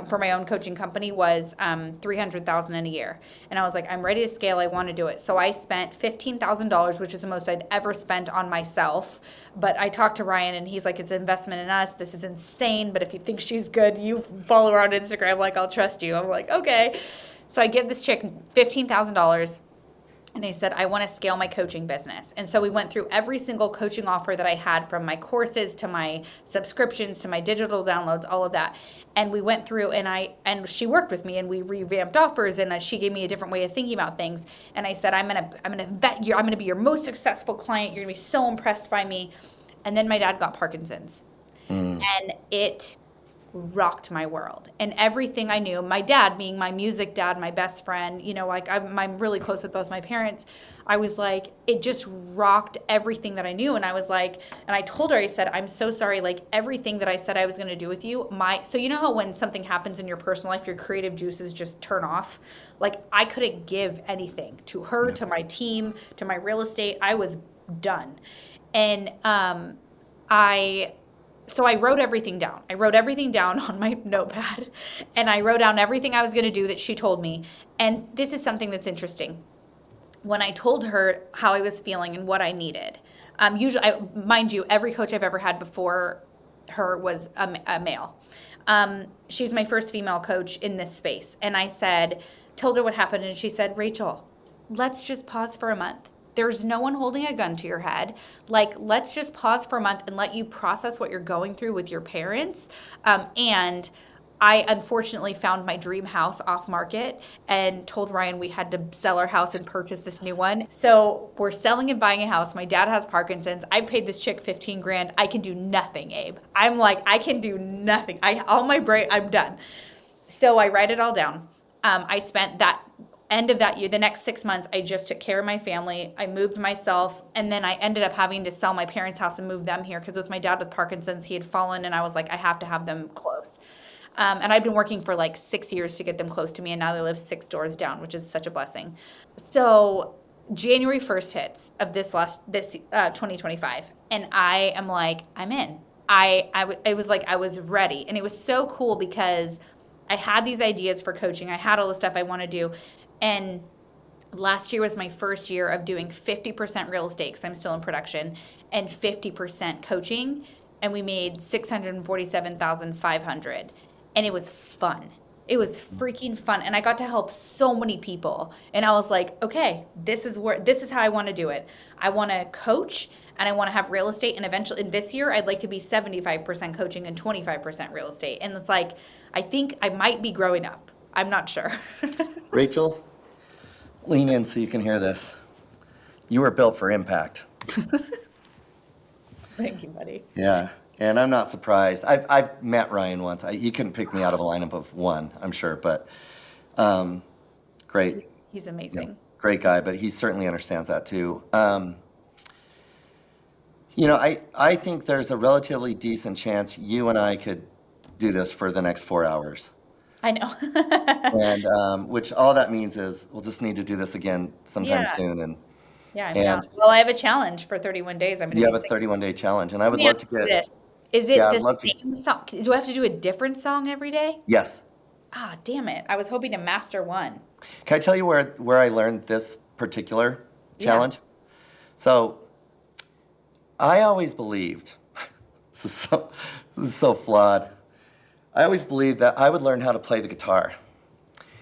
B: for my own coaching company, was 300,000 in a year. And I was like, I'm ready to scale. I want to do it. So I spent $15,000, which is the most I'd ever spent on myself. But I talked to Ryan, and he's like, it's an investment in us. This is insane. But if you think she's good, you follow her on Instagram. Like, I'll trust you. I'm like, okay. So I give this chick $15,000. And I said, I want to scale my coaching business. And so we went through every single coaching offer that I had, from my courses to my subscriptions to my digital downloads, all of that. And we went through, and she worked with me, and we revamped offers, and she gave me a different way of thinking about things. And I said, I'm gonna vet you. I'm gonna be your most successful client. You're gonna be so impressed by me. And then my dad got Parkinson's, and it rocked my world, and everything I knew. My dad being my music dad, my best friend, you know, like I'm really close with both my parents. I was like, it just rocked everything that I knew. And I was like, and I told her, I said, I'm so sorry, like everything that I said I was going to do with you, so you know how when something happens in your personal life, your creative juices just turn off. Like, I couldn't give anything to her, to my team, to my real estate. I was done. And I so I wrote everything down. I wrote everything down on my notepad, and I wrote down everything I was going to do that she told me. And this is something that's interesting. When I told her how I was feeling and what I needed, usually, mind you, every coach I've ever had before her was a male. She's my first female coach in this space. And I told her what happened, and she said, Rachel, let's just pause for a month. There's no one holding a gun to your head. Like, let's just pause for a month and let you process what you're going through with your parents. And I unfortunately found my dream house off market and told Ryan we had to sell our house and purchase this new one. So we're selling and buying a house. My dad has Parkinson's. I paid this chick 15 grand. I can do nothing, Abe. I'm like, I can do nothing. I'm done. So I write it all down. I spent that end of that year, the next 6 months, I just took care of my family. I moved myself, and then I ended up having to sell my parents' house and move them here, because with my dad with Parkinson's, he had fallen, and I was like, I have to have them close. And I've been working for like 6 years to get them close to me, and now they live 6 doors down, which is such a blessing. So January 1st hits of this 2025, and I am like, I'm in. It was like I was ready, and it was so cool because I had these ideas for coaching. I had all the stuff I want to do. And last year was my first year of doing 50% real estate, because I'm still in production, and 50% coaching. and we made 647,500, and it was fun. It was freaking fun, and I got to help so many people. And I was like, okay, this is how I want to do it. I want to coach, and I want to have real estate, and eventually, and this year, I'd like to be 75% coaching and 25% real estate. And it's like, I think I might be growing up. I'm not sure.
A: Rachel, lean in so you can hear this. You were built for impact.
B: Thank you, buddy.
A: Yeah, and I'm not surprised. I've met Ryan once. He couldn't pick me out of a lineup of one, I'm sure, but great.
B: He's amazing.
A: You know, great guy, but he certainly understands that too. I think there's a relatively decent chance you and I could do this for the next 4 hours.
B: I know.
A: And which all that means is we'll just need to do this again sometime soon. And
B: yeah, I'm down. Well, I have a challenge for 31 days. I'm going to
A: you have a 31-day challenge, and I would
B: Let me
A: love to
B: ask you
A: get
B: this. Is it
A: Yeah, I'd
B: the
A: love to-
B: same song? Do I have to do a different song every day?
A: Yes.
B: Ah, damn it. I was hoping to master one.
A: Can I tell you where I learned this particular challenge? So I always believed, this is so flawed. I always believed that I would learn how to play the guitar.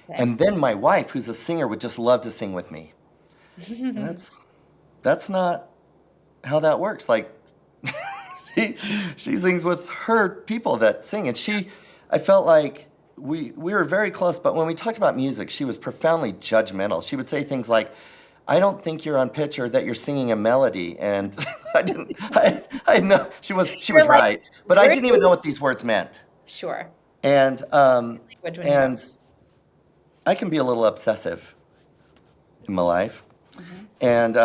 B: Okay.
A: And then my wife, who's a singer, would just love to sing with me. And that's not how that works. Like, she sings with her people that sing. And I felt like we were very close, but when we talked about music, she was profoundly judgmental. She would say things like, I don't think you're on pitch or that you're singing a melody. And I know she was
B: You're like,
A: right, but I didn't even know what these words meant.
B: Sure.
A: And
B: Language when you-
A: I can be a little obsessive in my life. And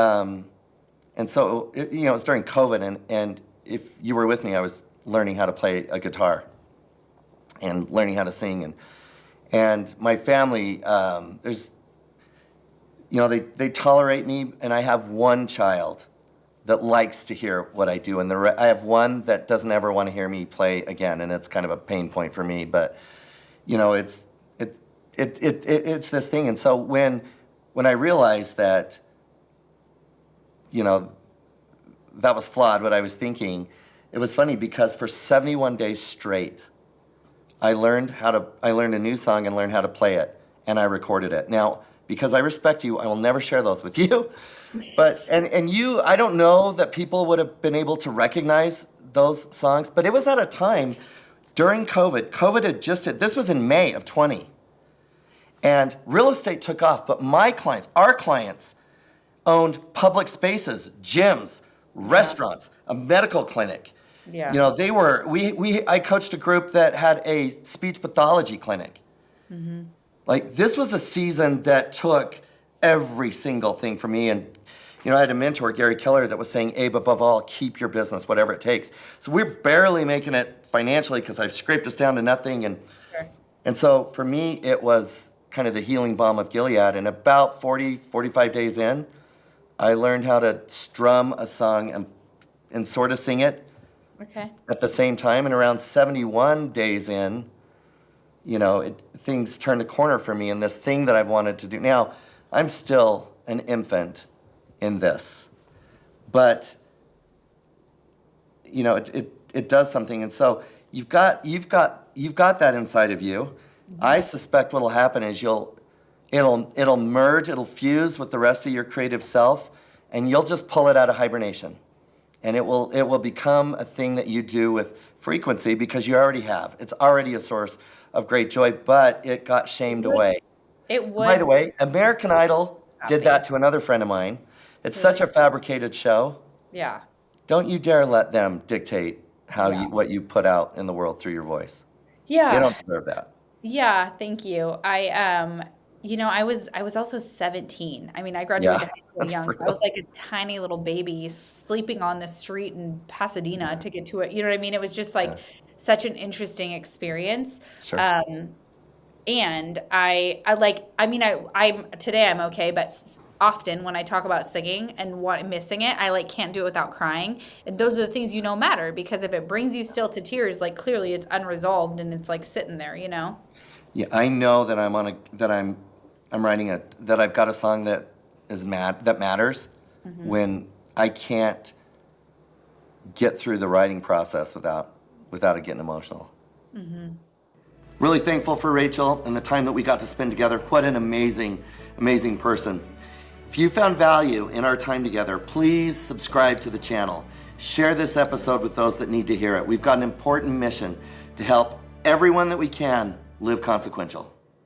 A: so it's during COVID, and if you were with me, I was learning how to play a guitar and learning how to sing, and my family, they tolerate me, and I have one child that likes to hear what I do, and I have one that doesn't ever want to hear me play again, and it's kind of a pain point for me. But it's this thing, and so when I realized that, that was flawed, what I was thinking, it was funny because for 71 days straight, I learned a new song and learned how to play it, and I recorded it. Now, because I respect you, I will never share those with you. But and you, I don't know that people would have been able to recognize those songs, but it was at a time during COVID. COVID had just hit. This was in May of 20. And real estate took off, but our clients, owned public spaces, gyms, restaurants, a medical clinic.
B: Yeah.
A: I coached a group that had a speech pathology clinic. Mm-hmm. Like, this was a season that took every single thing from me. And, I had a mentor, Gary Keller, that was saying, Abe, above all, keep your business, whatever it takes. So we're barely making it financially because I've scraped us down to nothing. And so for me, it was kind of the healing balm of Gilead. And about 45 days in, I learned how to strum a song and sort of sing it at the same time. And around 71 days in, things turned a corner for me in this thing that I've wanted to do. Now, I'm still an infant in this, but it does something. And so you've got that inside of you. Mm-hmm. I suspect what'll happen is it'll merge, it'll fuse with the rest of your creative self, and you'll just pull it out of hibernation. And it will become a thing that you do with frequency because you already have. It's already a source of great joy, but it got shamed away.
B: It would.
A: By the way, American Idol did that to another friend of mine. It's such a fabricated show.
B: Yeah.
A: Don't you dare let them dictate what you put out in the world through your voice.
B: Yeah.
A: They don't deserve that.
B: Yeah, thank you. I was also 17. I mean, I graduated high school young. So I was like a tiny little baby sleeping on the street in Pasadena to get to it. You know what I mean? It was just like such an interesting experience.
A: Sure.
B: And today I'm okay, but often when I talk about singing and missing it, I can't do it without crying. And those are the things matter, because if it brings you still to tears, clearly it's unresolved and it's sitting there,
A: Yeah, I know that that I've got a song that matters, mm-hmm. when I can't get through the writing process without it getting emotional. Really thankful for Rachel and the time that we got to spend together. What an amazing, amazing person. If you found value in our time together, please subscribe to the channel. Share this episode with those that need to hear it. We've got an important mission to help everyone that we can live consequential.